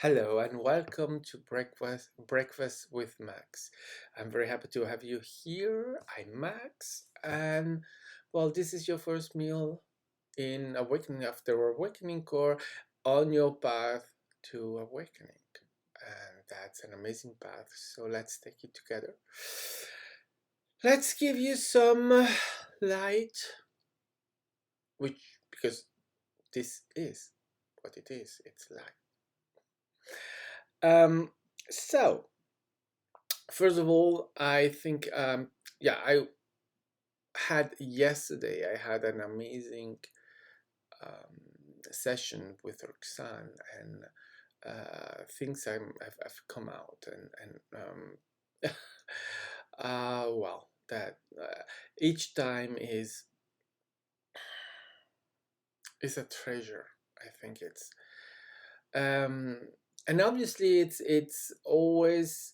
Hello and welcome to Breakfast with Max. I'm very happy to have you here. I'm Max, and well, this is your first meal in awakening after awakening or on your path to awakening. And that's an amazing path. So let's take it together. Let's give you some light, which because this is what it is. It's light. Um, so first of all, I think I had yesterday. I had an amazing session with Roxanne, and things have come out, and well, that each time is a treasure. I think it's um, and obviously it's always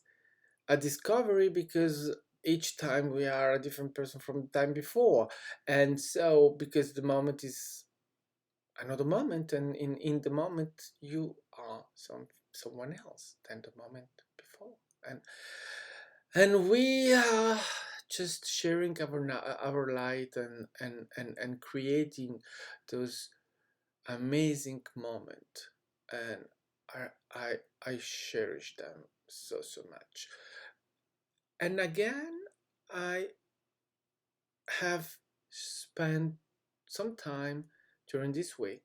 a discovery because each time we are a different person from the time before, and so because the moment is another moment, and in the moment you are someone else than the moment before, and we are just sharing our light and creating those amazing moment, and I I I cherish them so much. And again, I have spent some time during this week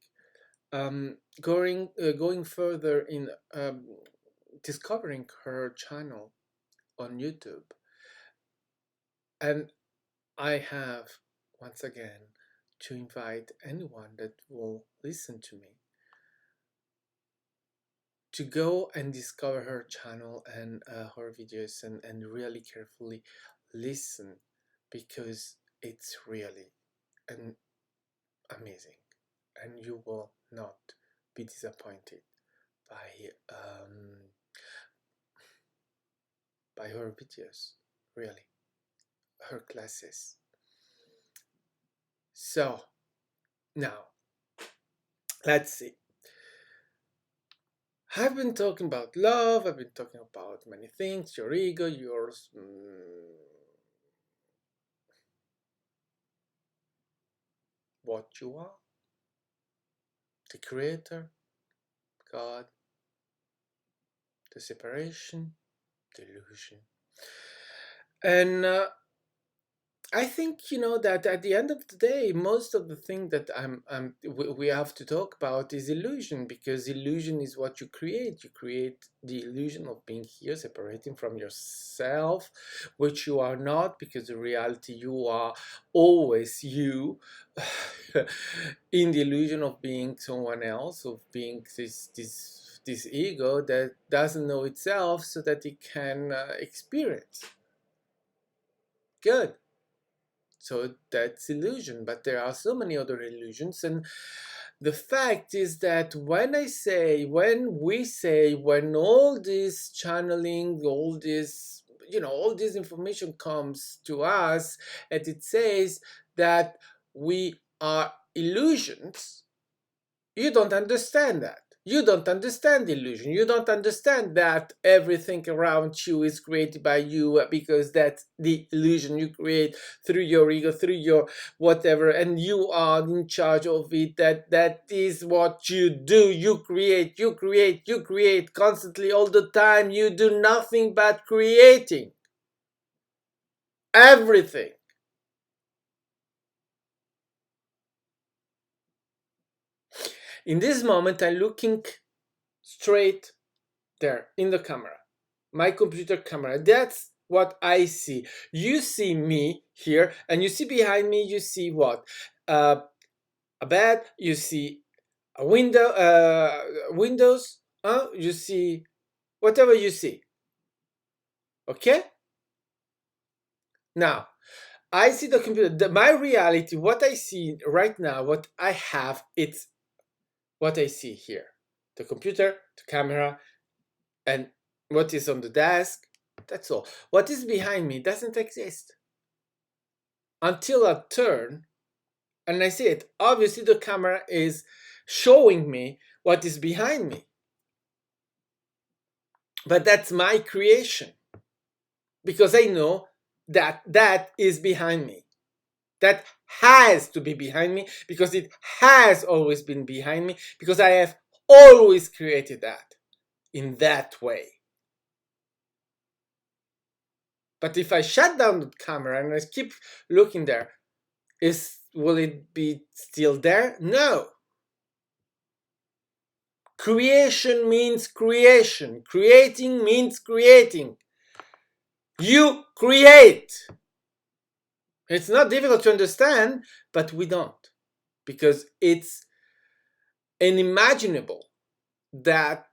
going further in discovering her channel on YouTube, and I have once again to invite anyone that will listen to me to go and discover her channel and her videos, and really carefully listen, because it's really an amazing, and you will not be disappointed by um, by her videos, really, her classes. So now let's see. I've been talking about love. I've been talking about many things: your ego, yours, what you are, the creator, God, the separation, the illusion. And I think, that at the end of the day, most of the thing that we have to talk about is illusion, because illusion is what you create. You create the illusion of being here, separating from yourself, which you are not, because in reality you are always you, in the illusion of being someone else, of being this ego that doesn't know itself, so that it can experience. Good. So that's illusion, but there are so many other illusions. And the fact is that when all this channeling, all this information comes to us, and it says that we are illusions, you don't understand that. You don't understand illusion. You don't understand that everything around you is created by you, because that's the illusion you create through your ego, through your whatever, and you are in charge of it. That is what you do. You create constantly, all the time. You do nothing but creating everything. In this moment, I'm looking straight there in the camera, my computer camera. That's what I see. You see me here, and you see behind me, you see what? A bed, you see a windows, you see whatever you see. Okay? Now, I see the computer. My reality, what I see right now, what I have, it's what I see here. The computer, the camera, and what is on the desk. That's all. What is behind me doesn't exist until I turn and I see it. Obviously, the camera is showing me what is behind me. But that's my creation, because I know that that is behind me. That has to be behind me, because it has always been behind me, because I have always created that in that way. But if I shut down the camera and I keep looking there, will it be still there? No. Creation means creation. Creating means creating. You create. It's not difficult to understand, but we don't, because it's unimaginable that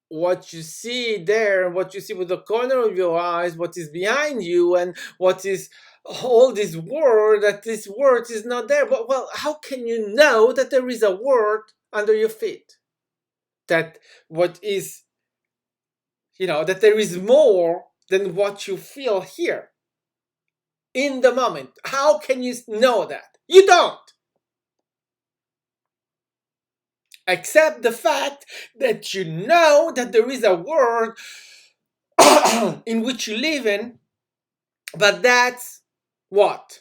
what you see there, what you see with the corner of your eyes, what is behind you, and what is all this world, that this world is not there. But well, how can you know that there is a world under your feet? That what is, that there is more than what you feel here in the moment. How can you know that? You don't. Accept the fact that you know that there is a world in which you live in, but that's what?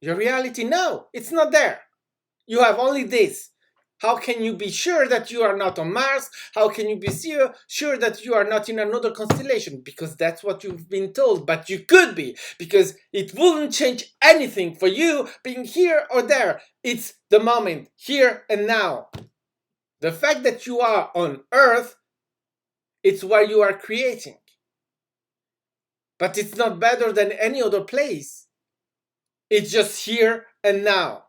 Your reality? No, it's not there. You have only this. How can you be sure that you are not on Mars? How can you be sure that you are not in another constellation? Because that's what you've been told, but you could be, because it wouldn't change anything for you being here or there. It's the moment, here and now. The fact that you are on Earth, it's where you are creating. But it's not better than any other place. It's just here and now.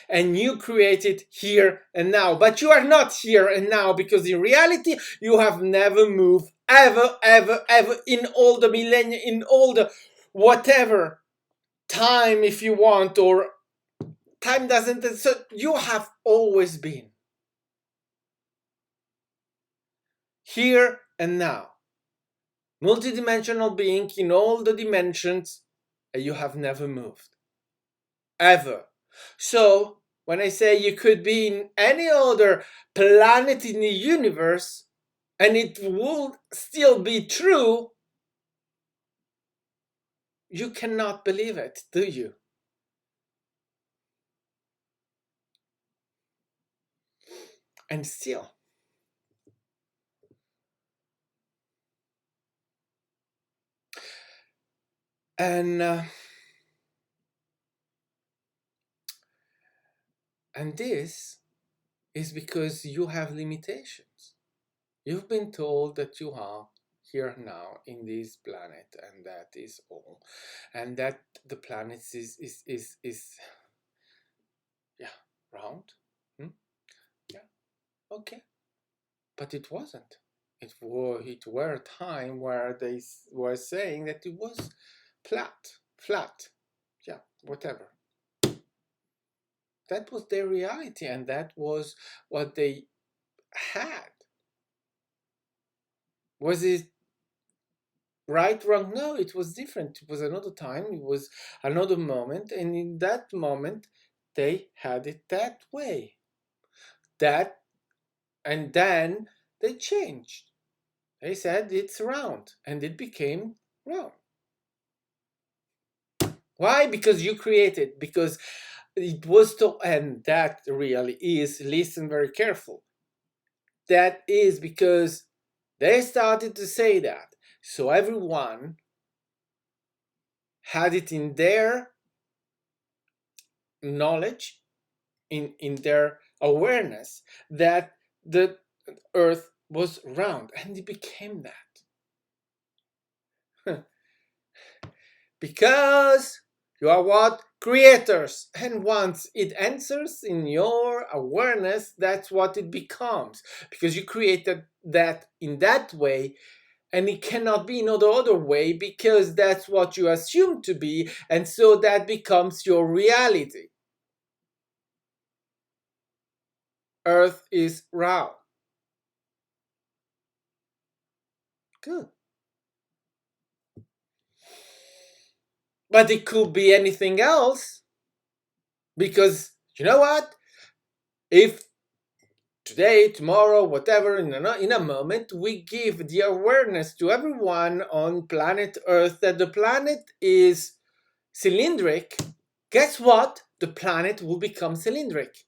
And you create it here and now. But you are not here and now, because in reality, you have never moved ever, ever, ever in all the millennia, in all the whatever time, if you want, or time doesn't. So you have always been here and now. Multidimensional being in all the dimensions, and you have never moved. Ever. So, when I say you could be in any other planet in the universe, and it will still be true, you cannot believe it, do you? And still. And this is because you have limitations. You've been told that you are here now in this planet, and that is all. And that the planet is yeah, round. Yeah, okay. But it wasn't. It were a time where they were saying that it was flat. Yeah, whatever. That was their reality, and that was what they had. Was it right, wrong? No, it was different. It was another time. It was another moment, and in that moment, they had it that way. That, and then they changed. They said it's round, and it became round. Why? Because you created, because it was to, and that really is, listen very careful. That is because they started to say that. So everyone had it in their knowledge, in their awareness, that the earth was round, and it became that. Because you are what? Creators. And once it enters in your awareness, that's what it becomes. Because you created that in that way, and it cannot be in no other way, because that's what you assume to be, and so that becomes your reality. Earth is round. Good. But it could be anything else, because you know what? If today, tomorrow, whatever, in a moment, we give the awareness to everyone on planet Earth that the planet is cylindric. Guess what? The planet will become cylindric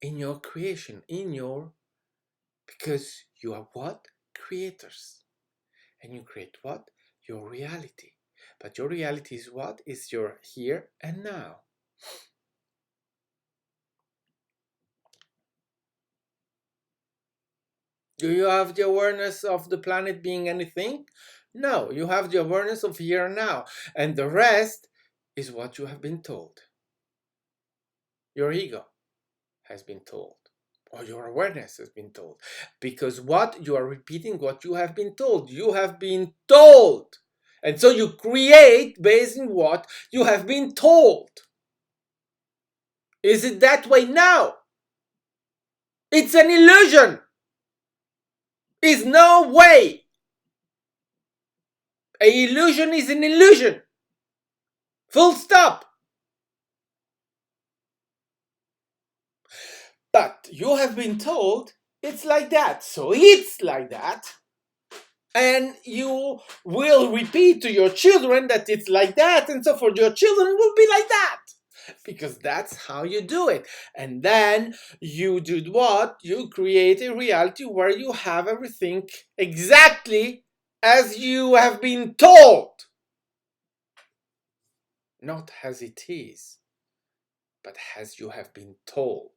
in your creation, because you are what? Creators. And you create what? Your reality. But your reality is what? Is your here and now. Do you have the awareness of the planet being anything? No, you have the awareness of here and now. And the rest is what you have been told. Your ego has been told, or your awareness has been told. Because what you are repeating, what you have been told. You have been told. And so you create based on what you have been told. Is it that way now? It's an illusion. Is no way. An illusion is an illusion. Full stop. But you have been told it's like that, so it's like that. And you will repeat to your children that it's like that, and so for your children it will be like that. Because that's how you do it. And then you do what? You create a reality where you have everything exactly as you have been told. Not as it is, but as you have been told.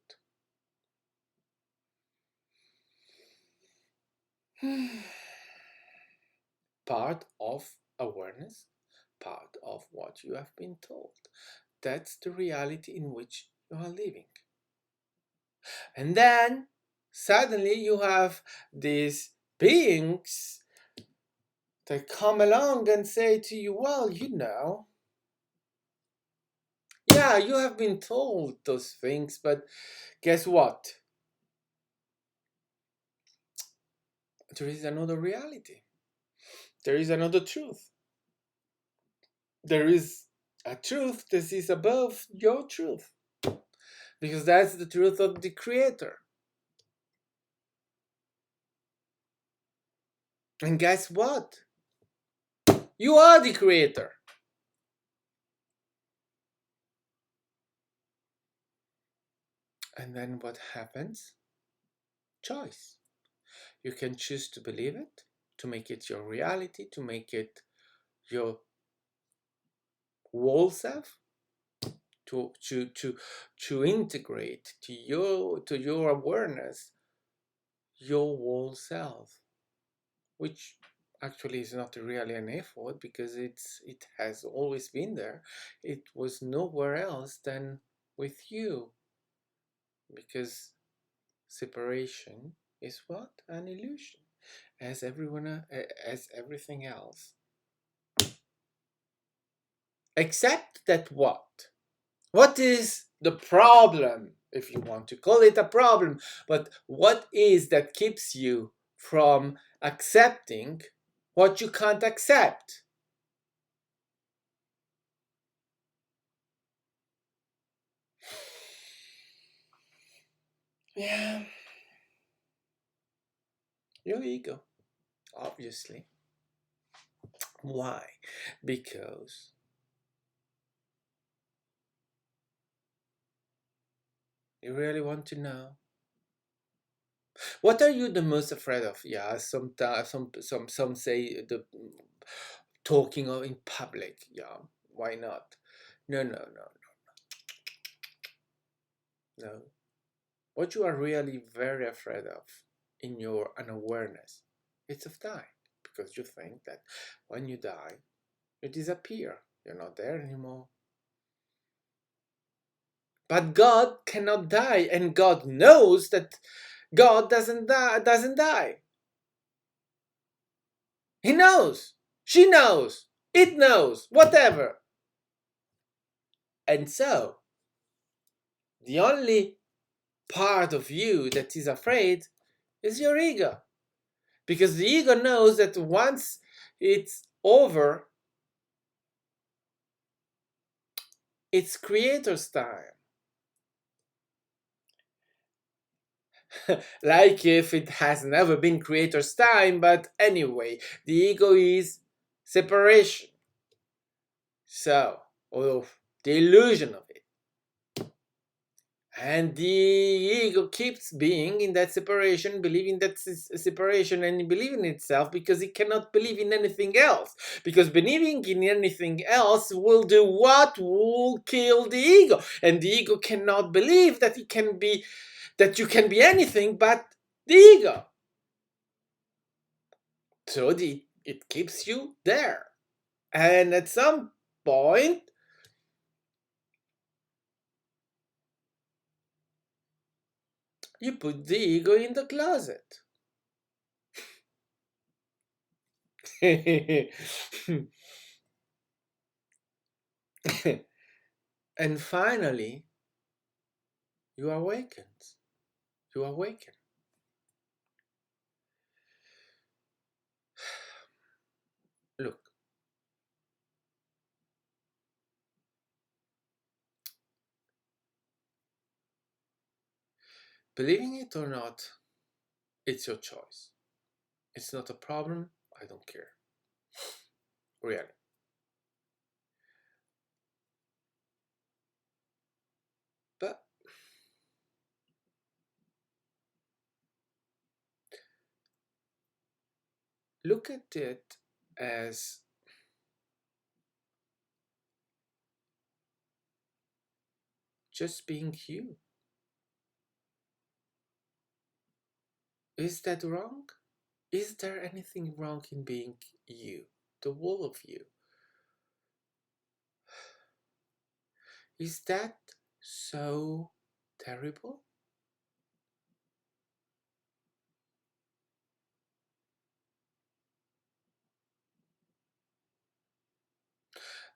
Part of awareness, part of what you have been told. That's the reality in which you are living. And then suddenly you have these beings that come along and say to you, well, yeah, you have been told those things, but guess what? There is another reality. There is another truth. There is a truth that is above your truth. Because that's the truth of the Creator. And guess what? You are the Creator. And then what happens? Choice. You can choose to believe it, to make it your reality, to make it your whole self, to integrate to your awareness your whole self, which actually is not really an effort because it has always been there. It was nowhere else than with you, because separation is what? An illusion, as as everything else. Except that what? What is the problem, if you want to call it a problem? But what is that keeps you from accepting what you can't accept? Yeah, your ego, obviously. Why? Because you really want to know. What are you the most afraid of? Yeah, sometimes some say the talking in public. Yeah, why not? No, no, no, no. What you are really very afraid of in your unawareness, it's of dying, because you think that when you die, you disappear. You're not there anymore. But God cannot die, and God knows that God doesn't die. He knows. She knows. It knows. Whatever. And so, the only part of you that is afraid is your ego. Because the ego knows that once it's over, it's creator's time. Like if it has never been creator's time, but anyway, the ego is separation. So, or the illusion of it. And the ego keeps being in that separation, believing that separation and believing in itself because it cannot believe in anything else. Because believing in anything else will do what? Will kill the ego. And the ego cannot believe that it can be, that you can be anything but the ego. So it keeps you there. And at some point, you put the ego in the closet. And finally, you awaken. You awaken. Look, believing it or not, it's your choice. It's not a problem. I don't care. Really. But look at it as just being you. Is that wrong? Is there anything wrong in being you? The whole of you. Is that so terrible?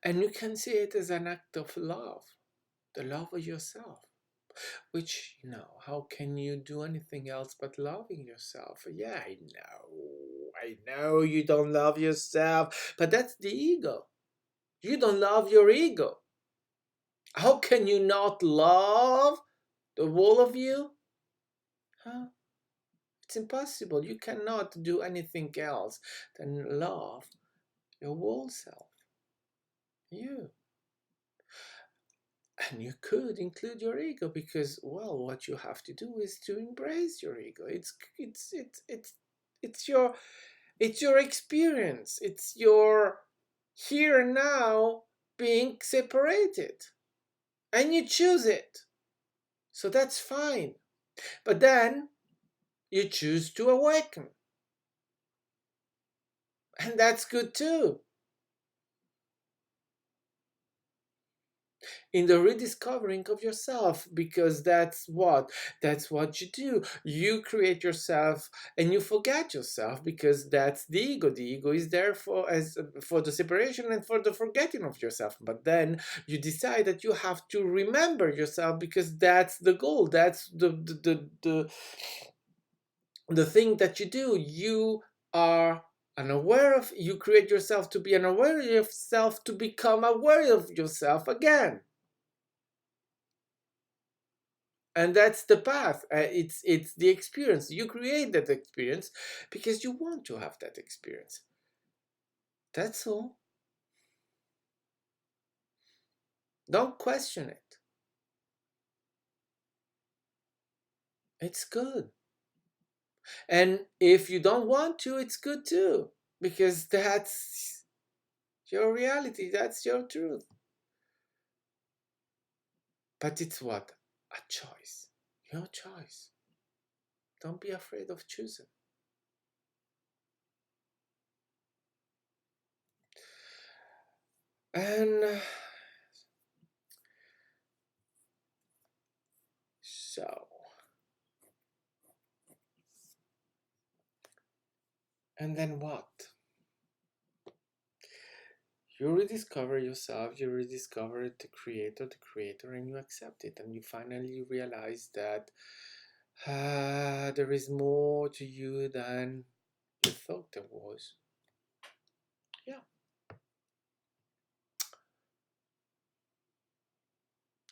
And you can see it as an act of love, the love of yourself. Which, how can you do anything else but loving yourself? Yeah, I know you don't love yourself, but that's the ego. You don't love your ego. How can you not love the whole of you? Huh? It's impossible. You cannot do anything else than love your whole self. You. And you could include your ego because, well, what you have to do is to embrace your ego. It's your experience. It's your here and now being separated, and you choose it. So that's fine. But then you choose to awaken, and that's good too. In the rediscovering of yourself, because that's what you do. You create yourself and you forget yourself, because that's the ego. The ego is there for the separation and for the forgetting of yourself. But then you decide that you have to remember yourself, because that's the goal. That's the thing that you do. You are unaware of, you create yourself to be unaware of yourself, to become aware of yourself again. And that's the path. It's the experience. You create that experience because you want to have that experience. That's all. Don't question it. It's good. And if you don't want to, it's good too, because that's your reality, that's your truth. But it's what? A choice. Your choice. Don't be afraid of choosing. And so, and then what? You rediscover yourself, you rediscover the creator, and you accept it, and you finally realize that there is more to you than you thought there was. Yeah,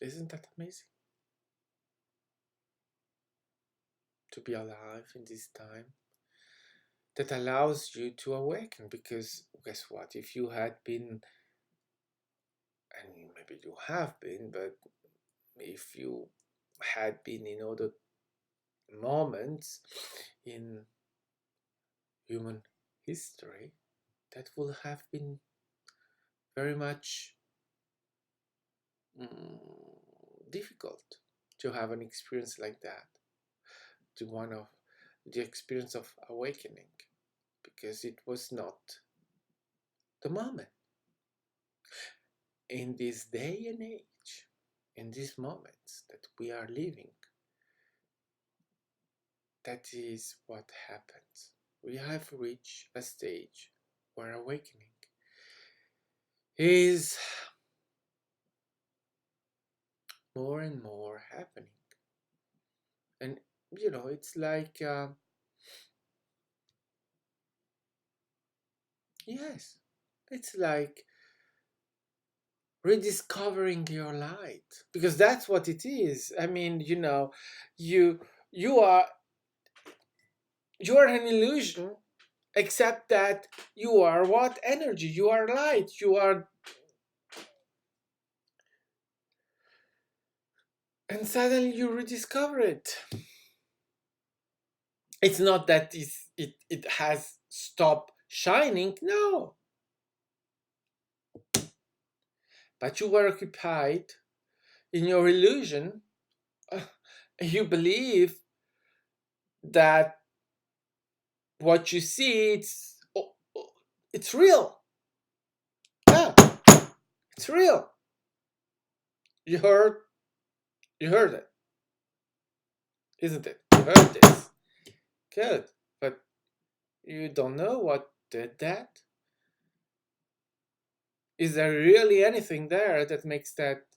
isn't that amazing? to be alive in this time that allows you to awaken. Because guess what? If you had been, and maybe you have been, but if you had been in other moments in human history, that would have been very much difficult to have an experience like that, to one of the experience of awakening, because it was not the moment. In this day and age, in these moments that we are living, that is what happens. We have reached a stage where awakening is more and more happening. And it's like, yes, it's like rediscovering your light, because that's what it is. I mean, you you are you are an illusion, except that you are what? Energy. You are light. You are. And suddenly you rediscover it. It's not that it has stopped shining, no. But you were occupied in your illusion. You believe that what you see, it's real. Yeah, it's real. You heard you heard it, isn't it? You heard this. Good. But you don't know what did that. Is there really anything there that makes that,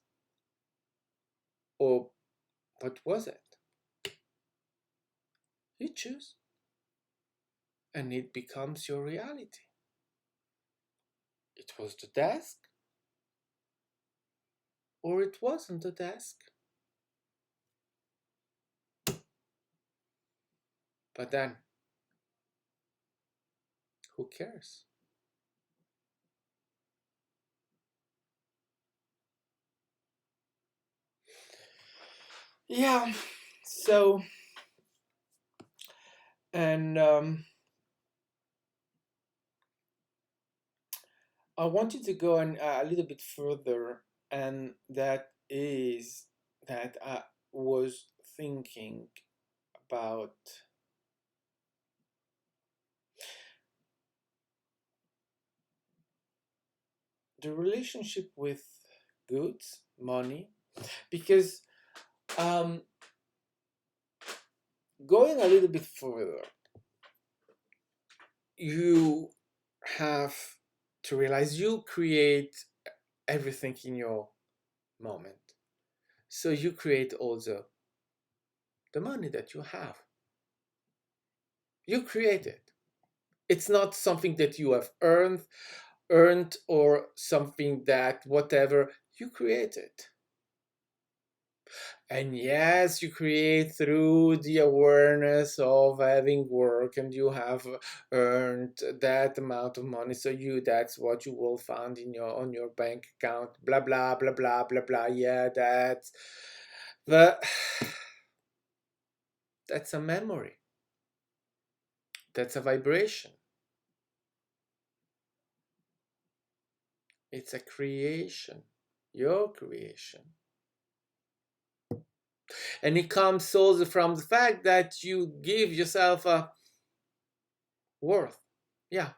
or what was it? You choose, and it becomes your reality. It was the desk, or it wasn't the desk. But then, who cares? Yeah. So, and I wanted to go a little bit further, and that is that I was thinking about the relationship with goods, money, because um, going a little bit further, you have to realize you create everything in your moment. So you create also the money that you have. You create it. It's not something that you have earned or something that whatever. You create it. And yes, you create through the awareness of having work, and you have earned that amount of money. So that's what you will find in your on your bank account. Blah blah blah blah blah blah. Yeah, but that's a memory. That's a vibration. It's a creation. Your creation. And it comes also from the fact that you give yourself a worth. Yeah,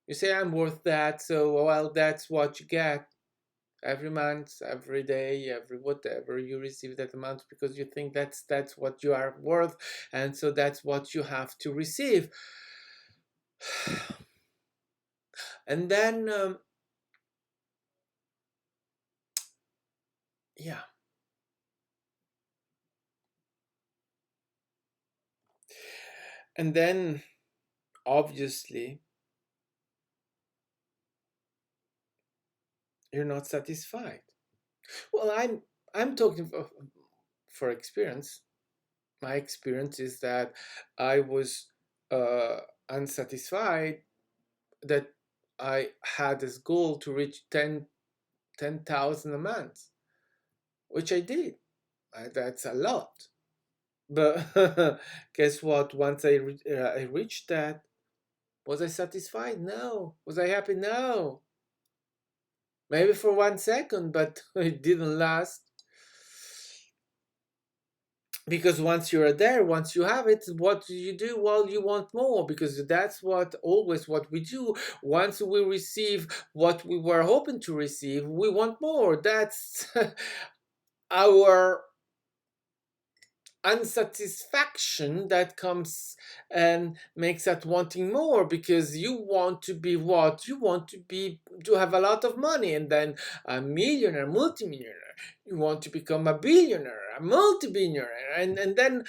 you say I'm worth that, so well, that's what you get every month, every day, every whatever. You receive that amount because you think that's what you are worth, and so that's what you have to receive. And then yeah, and then obviously you're not satisfied. Well, I'm talking for experience, my experience is that I was uh, unsatisfied, that I had this goal to reach 10,000 a month, which I did. That's a lot. But guess what? Once I reached that, was I satisfied? No. Was I happy? No. Maybe for 1 second, but it didn't last. Because once you're there, once you have it, what do you do? Well, you want more, because that's what we do. Once we receive what we were hoping to receive, we want more. That's our unsatisfaction that comes and makes that wanting more, because you want to be what you want to be, to have a lot of money, and then a millionaire, multimillionaire. You want to become a billionaire, a multi-billionaire, and then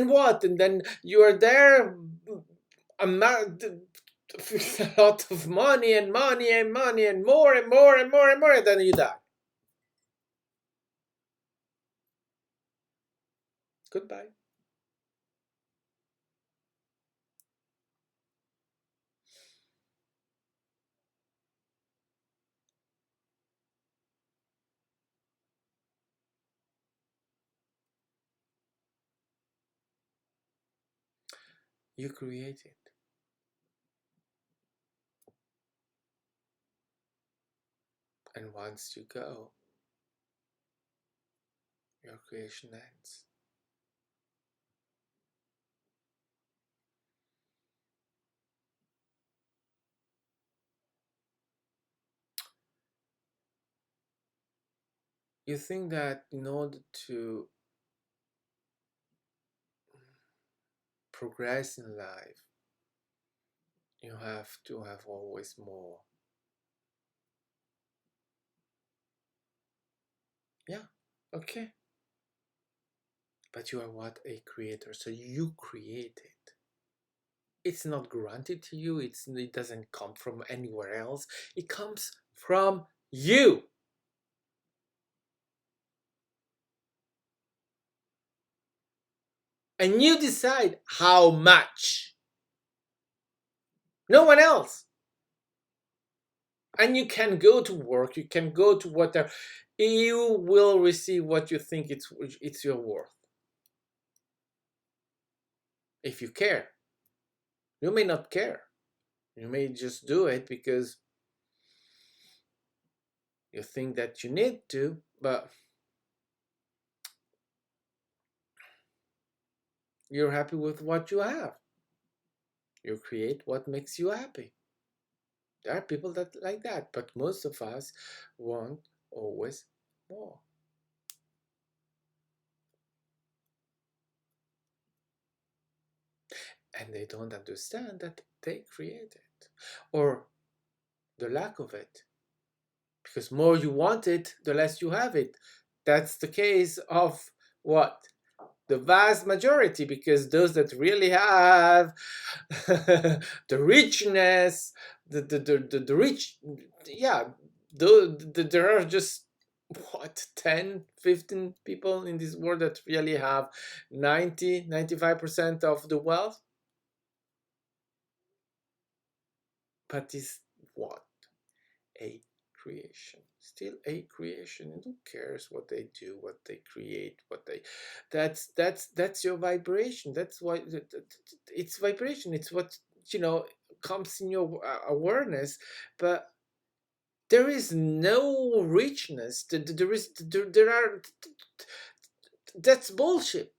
what, and then you are there with a lot of money and money and money and more and more and more and more, and then you die. Goodbye. You create it, and once you go, your creation ends. You think that in order to progress in life, you have to have always more. Yeah, okay. But you are what? A creator. So you create it. It's not granted to you, it doesn't come from anywhere else. It comes from you. And you decide how much. No one else. And you can go to work, you can go to whatever. You will receive what you think it's your worth. If you care. You may not care. You may just do it because you think that you need to, but you're happy with what you have. You create what makes you happy. There are people that like that, but most of us want always more. And they don't understand that they create it, or the lack of it. Because more you want it, the less you have it. That's the case of what? The vast majority, because those that really have the richness, the rich, yeah, there are just what, 10, 15 people in this world that really have 90, 95% of the wealth. But is what? A creation, still a creation, and who cares what they do, what they create, what they, that's your vibration. That's why it's vibration. It's what, you know, comes in your awareness. But there is no richness. There are, that's bullshit.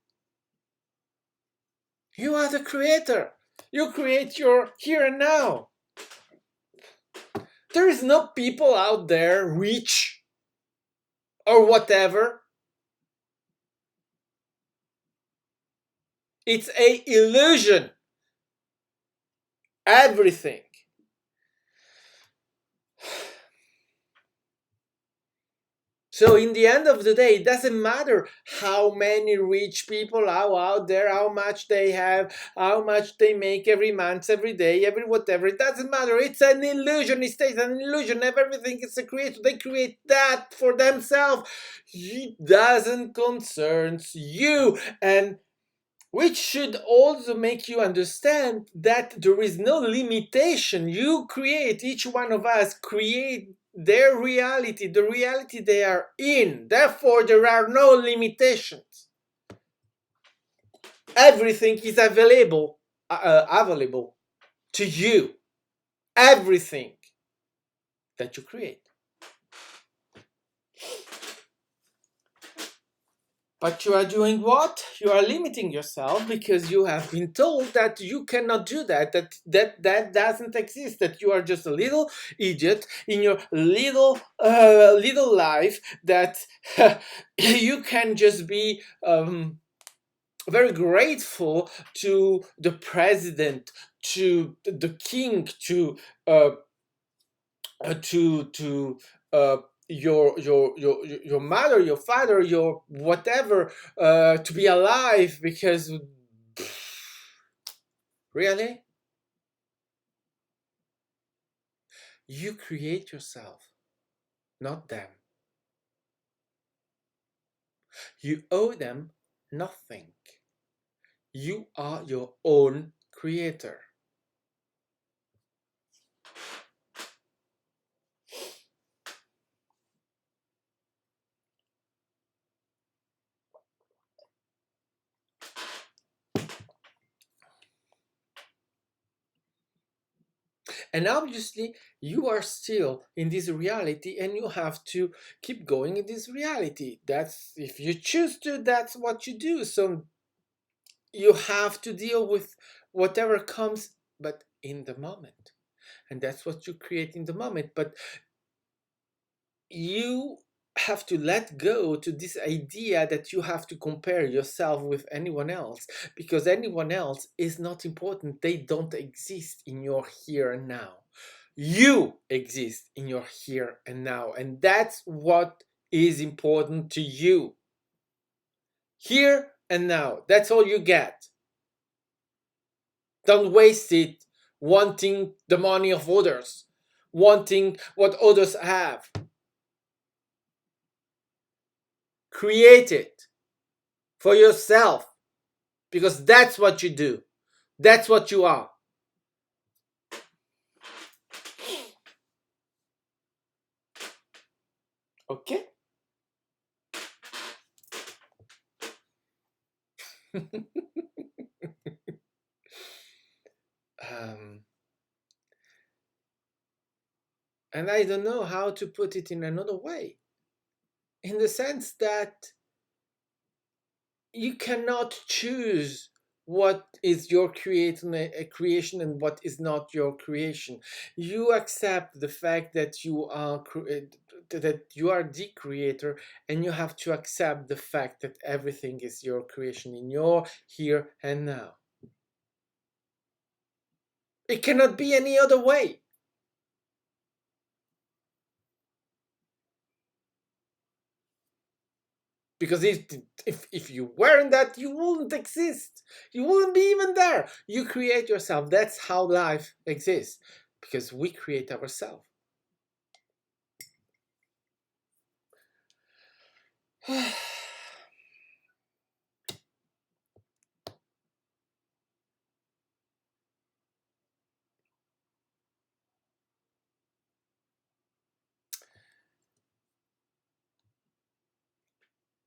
You are the creator. You create your here and now. There is no people out there rich or whatever. It's a illusion. Everything. So in the end of the day, it doesn't matter how many rich people are out there, how much they have, how much they make every month, every day, every whatever. It doesn't matter. It's an illusion. It stays an illusion. Everything is a creator. They create that for themselves. It doesn't concerns you. And which should also make you understand that there is no limitation. You create, each one of us create their reality, the reality they are in. Therefore, there are no limitations. Everything is available to you. Everything that you create. But you are doing what? You are limiting yourself because you have been told that you cannot do that, that doesn't exist, that you are just a little idiot in your little life, that you can just be very grateful to the president, to the king, uh, to uh, your mother, your father, your whatever, to be alive, because really you create yourself, not them. You owe them nothing. You are your own creator. And obviously, you are still in this reality, and you have to keep going in this reality. That's, if you choose to, that's what you do. So you have to deal with whatever comes, but in the moment. And that's what you create in the moment. But you have to let go to this idea that you have to compare yourself with anyone else, because anyone else is not important. They don't exist in your here and now. You exist in your here and now, and that's what is important to you. Here and now, that's all you get. Don't waste it wanting the money of others, wanting what others have. Create it for yourself, because that's what you do. That's what you are. Okay? um, and I don't know how to put it in another way, in the sense that you cannot choose what is your creation and what is not your creation. You accept the fact that you are that you are the creator, and you have to accept the fact that everything is your creation in your here and now. It cannot be any other way. Because if you weren't that, you wouldn't exist. You wouldn't be even there. You create yourself. That's how life exists, because we create ourselves.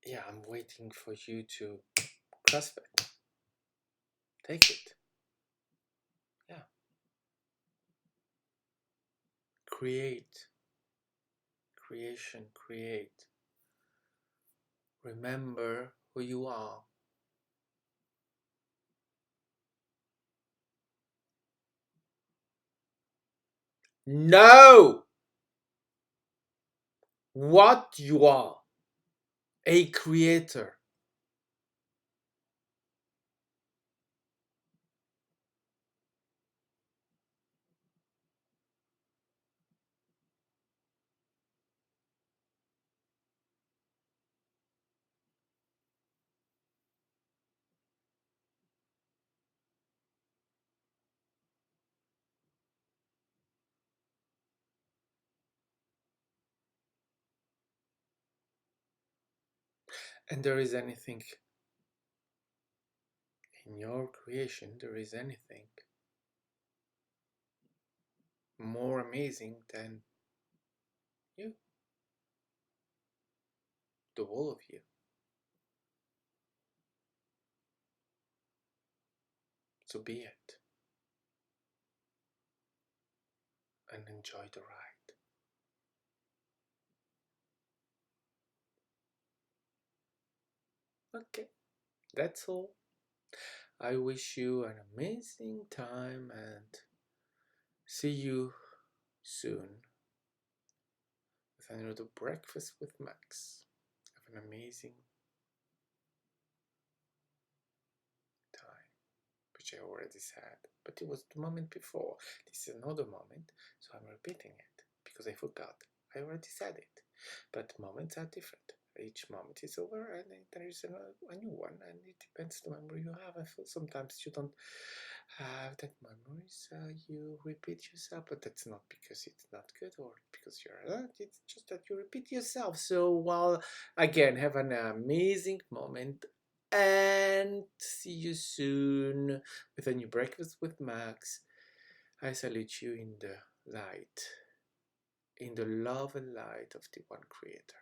Yeah, I'm waiting for you to grasp it. Take it. Yeah. Create. Creation. Create. Remember who you are. Know what you are. A creator. And there is anything in your creation, there is anything more amazing than you, the whole of you. So be it and enjoy the ride. Okay, that's all. I wish you an amazing time and see you soon with another breakfast with Max. Have an amazing time, which I already said, but it was the moment before. This is another moment, so I'm repeating it because I forgot. I already said it, but moments are different. Each moment is over, and then there is a new one, and it depends the memory you have. I feel sometimes you don't have that memory, so you repeat yourself, but that's not because it's not good or because you're not. It's just that you repeat yourself. So, while again, have an amazing moment and see you soon with a new breakfast with Max. I salute you in the light, in the love and light of the one creator.